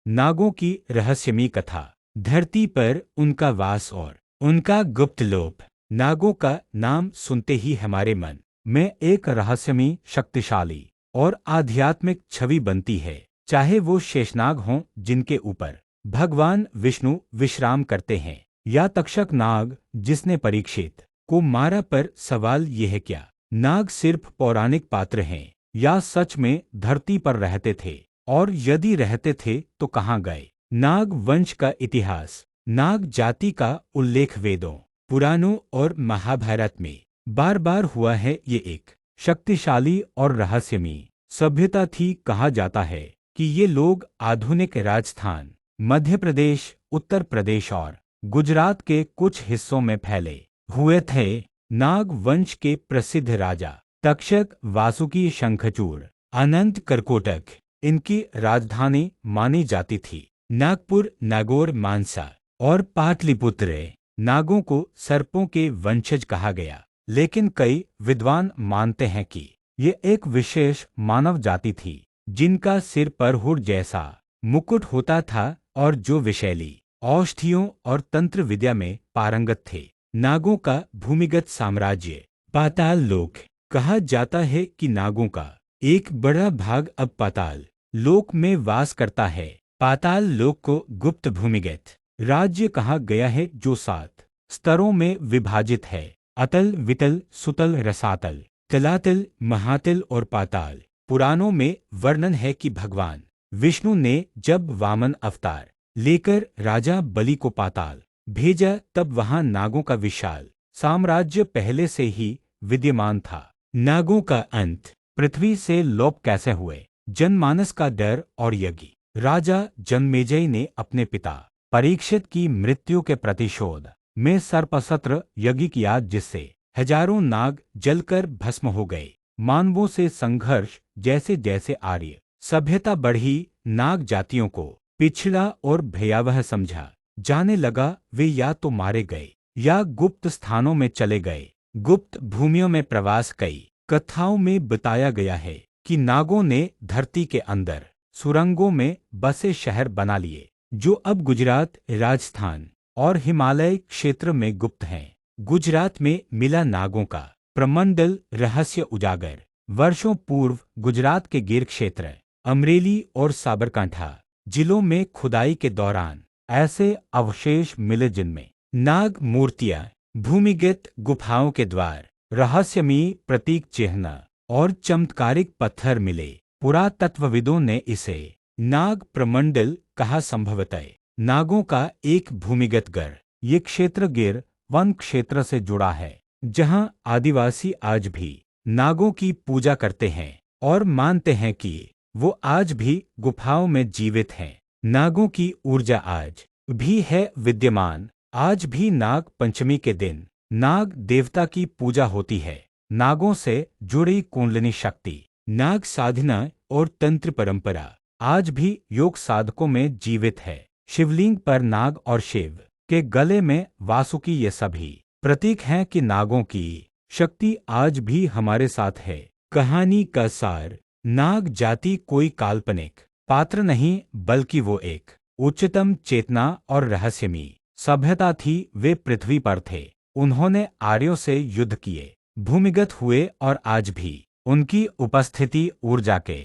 नागों की रहस्यमयी कथा। धरती पर उनका वास और उनका गुप्त लोप। नागों का नाम सुनते ही हमारे मन में एक रहस्यमयी, शक्तिशाली और आध्यात्मिक छवि बनती है। चाहे वो शेषनाग हों जिनके ऊपर भगवान विष्णु विश्राम करते हैं, या तक्षक नाग जिसने परीक्षित को मारा। पर सवाल यह है, क्या नाग सिर्फ पौराणिक पात्र हैं या सच में धरती पर रहते थे, और यदि रहते थे तो कहाँ गए। नाग वंश का इतिहास। नाग जाति का उल्लेख वेदों, पुराणों और महाभारत में बार बार हुआ है। ये एक शक्तिशाली और रहस्यमयी सभ्यता थी। कहा जाता है कि ये लोग आधुनिक राजस्थान, मध्य प्रदेश, उत्तर प्रदेश और गुजरात के कुछ हिस्सों में फैले हुए थे। नाग वंश के प्रसिद्ध राजा तक्षक, वासुकी, शंखचूड़, अनंत कर्कोटक इनकी राजधानी मानी जाती थी। नागपुर, नागौर, मानसा और पाटलिपुत्र। नागों को सर्पों के वंशज कहा गया, लेकिन कई विद्वान मानते हैं कि ये एक विशेष मानव जाति थी जिनका सिर पर हुड जैसा मुकुट होता था और जो विषैली औषधियों और तंत्र विद्या में पारंगत थे। नागों का भूमिगत साम्राज्य। पाताल लोक। कहा जाता है कि नागों का एक बड़ा भाग अब पाताल लोक में वास करता है। पाताल लोक को गुप्त भूमिगत राज्य कहा गया है, जो 7 स्तरों में विभाजित है: अतल, वितल, सुतल, रसातल, तलातल, महातल और पाताल। पुराणों में वर्णन है कि भगवान विष्णु ने जब वामन अवतार लेकर राजा बलि को पाताल भेजा, तब वहां नागों का विशाल साम्राज्य पहले से ही विद्यमान था। नागों का अंत। पृथ्वी से लोप कैसे हुए। जनमानस का डर और यज्ञ। राजा जन्मेजय ने अपने पिता परीक्षित की मृत्यु के प्रतिशोध में सर्पसत्र यज्ञ किया, जिससे हजारों नाग जलकर भस्म हो गए। मानवों से संघर्ष। जैसे जैसे आर्य सभ्यता बढ़ी, नाग जातियों को पिछड़ा और भयावह समझा जाने लगा। वे या तो मारे गए या गुप्त स्थानों में चले गए। गुप्त भूमियों में प्रवास। कई कथाओं में बताया गया है कि नागों ने धरती के अंदर सुरंगों में बसे शहर बना लिए, जो अब गुजरात, राजस्थान और हिमालय क्षेत्र में गुप्त हैं। गुजरात में मिला नागों का प्रमंडल। रहस्य उजागर। वर्षों पूर्व गुजरात के गिर क्षेत्र, अमरेली और साबरकांठा जिलों में खुदाई के दौरान ऐसे अवशेष मिले जिनमें नाग मूर्तियां, भूमिगत गुफाओं के द्वार, रहस्यमयी प्रतीक चिन्ह और चमत्कारिक पत्थर मिले। पुरातत्वविदों ने इसे नाग प्रमंडल कहा। संभवतः नागों का एक भूमिगत घर। ये क्षेत्र गिर वन क्षेत्र से जुड़ा है, जहां आदिवासी आज भी नागों की पूजा करते हैं और मानते हैं कि वो आज भी गुफाओं में जीवित हैं। नागों की ऊर्जा आज भी है विद्यमान। आज भी नाग पंचमी के दिन नाग देवता की पूजा होती है। नागों से जुड़ी कुंडलिनी शक्ति, नाग साधना और तंत्र परंपरा आज भी योग साधकों में जीवित है। शिवलिंग पर नाग और शिव के गले में वासुकी, ये सभी प्रतीक हैं कि नागों की शक्ति आज भी हमारे साथ है। कहानी का सार। नाग जाति कोई काल्पनिक पात्र नहीं, बल्कि वो एक उच्चतम चेतना और रहस्यमयी सभ्यता थी। वे पृथ्वी पर थे, उन्होंने आर्यों से युद्ध किए, भूमिगत हुए और आज भी उनकी उपस्थिति ऊर्जा के